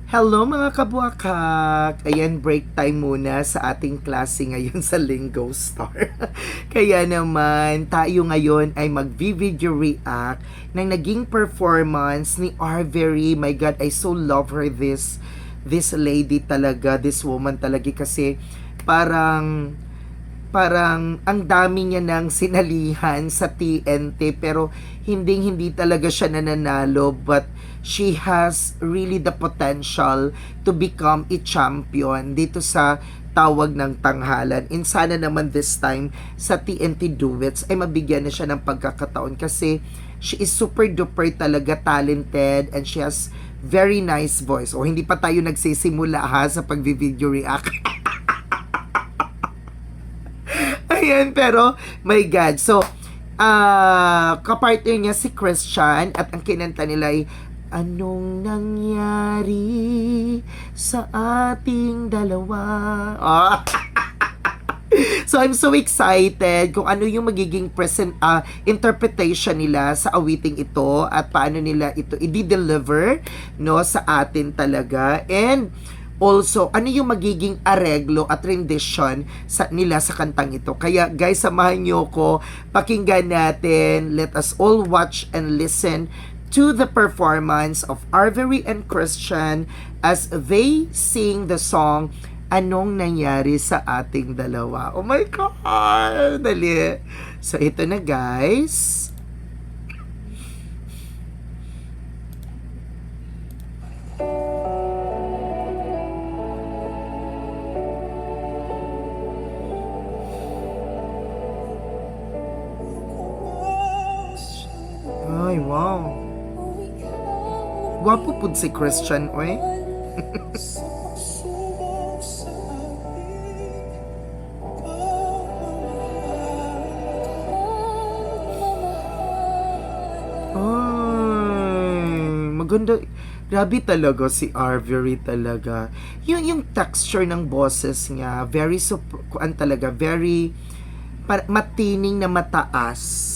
Hello mga kabuakak! Ayan, break time muna sa ating klase ngayon sa Lingo Star. Kaya naman, tayo ngayon ay mag-video react ng naging performance ni Arvery. My God, I so love her, this lady talaga, this woman talaga kasi parang ang dami niya ng sinalihan sa TNT pero hindi talaga siya nananalo, but she has really the potential to become a champion dito sa tawag ng tanghalan. And sana naman this time sa TNT Duets ay mabigyan na siya ng pagkakataon kasi she is super duper talaga talented and she has very nice voice. O hindi pa tayo nagsisimula ha sa pag-video react. Ayan, pero, my God. So, kapartner niya si Christian at ang kinanta nila ay Anong nangyari sa ating dalawa? Oh. So, I'm so excited kung ano yung magiging interpretation nila sa awiting ito at paano nila ito i-deliver no, sa atin talaga. And, also, ano yung magiging areglo at rendition nila sa kantang ito. Kaya guys, samahan nyo ko, pakinggan natin, let us all watch and listen to the performance of Arvery and Christian as they sing the song Anong Nangyari sa Ating Dalawa. Oh my God! Dali! So ito na guys. Ay, wow. Wapo pud si Christian, oy. Ay, maganda. Grabe talaga si Arvery talaga. Yung texture ng boses niya, very kuan talaga, very matining na mataas.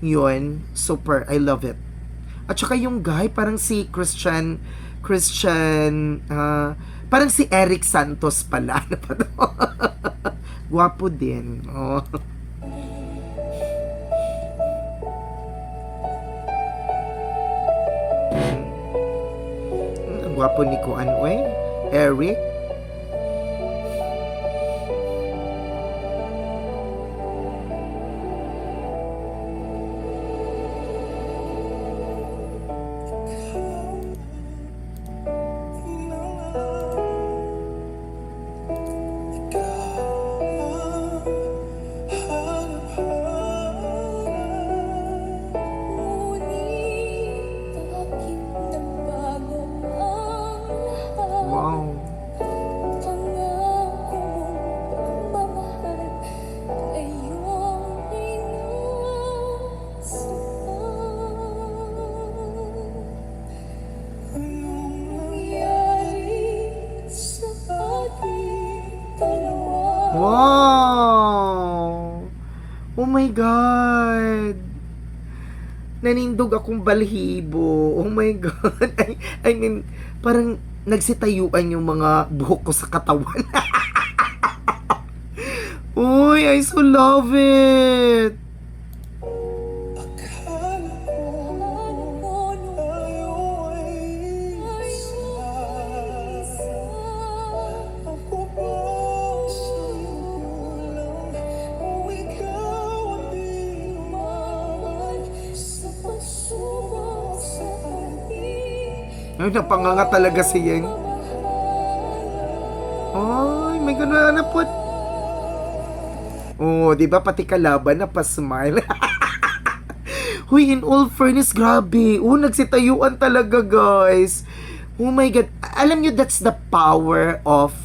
Yun, super, I love it. At saka yung guy, parang si Christian, parang si Eric Santos pala. Gwapo din. Oh. Ang gwapo ni Kuan, oy. Eric. Wow. Wow! Oh my God! Nanindog akong balhibo. Oh my God! I mean, parang nagsitayuan yung mga buhok ko sa katawan. Uy, I so love it! Ay, napanganga talaga si Yeng. Ay, may gano'n na po. Oh, di ba pati kalaban na pa-smile. Huy, in all fairness, grabe. Oh, nagsitayuan talaga, guys. Oh my God. Alam nyo, that's the power of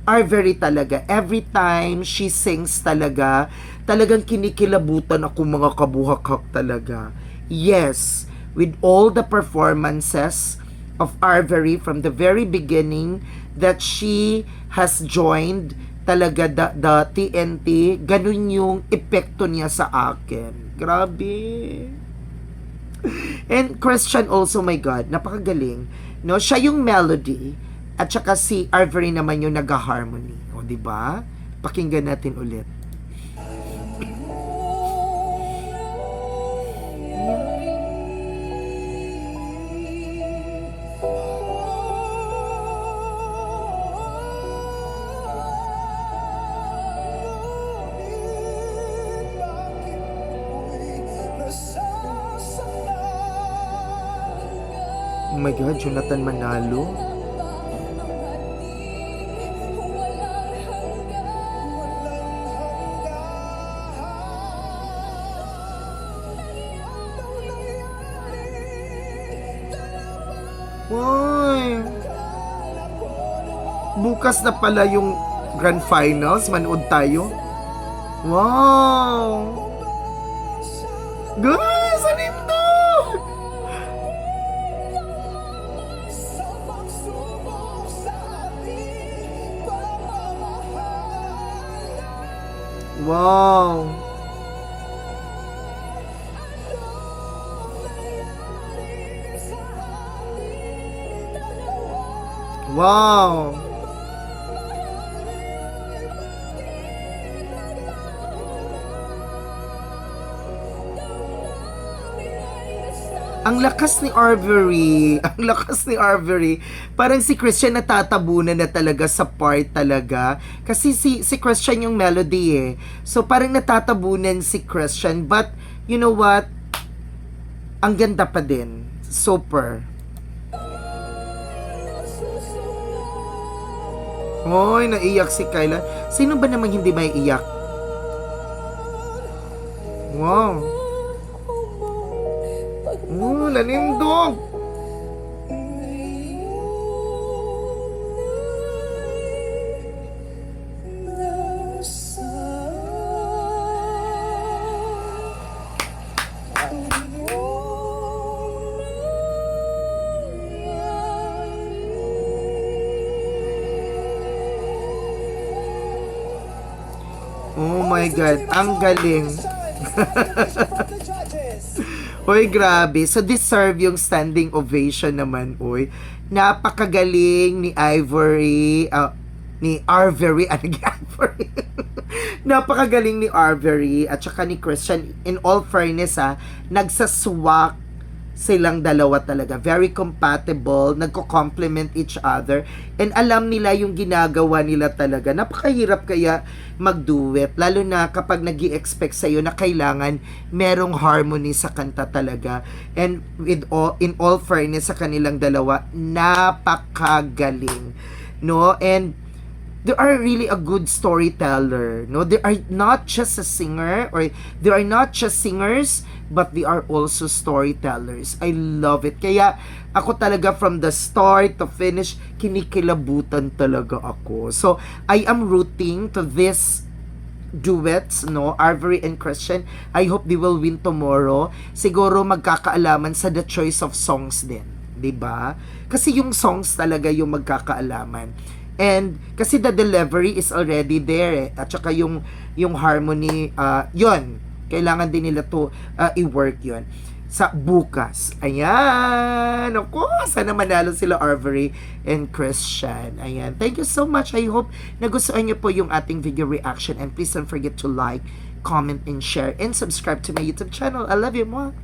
Arvery talaga. Every time she sings talaga, talagang kinikilabutan ako mga kabuhakak talaga. Yes, with all the performances of Arvery from the very beginning that she has joined talaga the TNT, ganun yung epekto niya sa akin. Grabe. And Christian also, my God, napakagaling No, siya yung melody at saka si Arbery naman yung nag-harmony. O, di ba? Pakinggan natin ulit. Oh my God, Jonathan Manalo. Wow. Bukas na pala yung grand finals. Manood tayo. Wow. Guys, ano ito? Wow. Wow. Ang lakas ni Arbery. Ang lakas ni Arbery. Parang si Christian natatabunan na talaga sa part talaga. Kasi si Christian yung melody eh. So parang natatabunan si Christian. But, you know what? Ang ganda pa din. Super. Hoy, naiyak si Kyla. Sino ba namang hindi may iyak? Wow. Oh, nanindog. Oh my God, ang galing. Oy, grabe. So, deserve yung standing ovation naman, oy. Napakagaling ni Ivory, ni Arbery, Ivory. Napakagaling ni Arbery at saka ni Christian. In all fairness, nagsaswak silang dalawa talaga. Very compatible, nagko-complement each other, and alam nila yung ginagawa nila talaga. Napakahirap kaya mag-duet, lalo na kapag nag-i-expect sa'yo na kailangan merong harmony sa kanta talaga. And in all fairness sa kanilang dalawa, napakagaling. No? And they are really a good storyteller. No? They are not just a singer, or they are not just singers, but they are also storytellers. I love it. Kaya ako talaga from the start to finish, kinikilabutan talaga ako. So, I am rooting to this duets, no, Arbery and Christian. I hope they will win tomorrow. Siguro magkakaalaman sa the choice of songs din, 'di ba? Kasi yung songs talaga yung magkakaalaman. And kasi the delivery is already there, at saka yung harmony, yon kailangan din nila to i-work yon sa bukas. Ayan. Ako, sana manalo sila Arbery and Christian. Ayan. Thank you so much. I hope nagustuhan niyo po yung ating video reaction, and please don't forget to like, comment, and share, and subscribe to my YouTube channel. I love you, mga.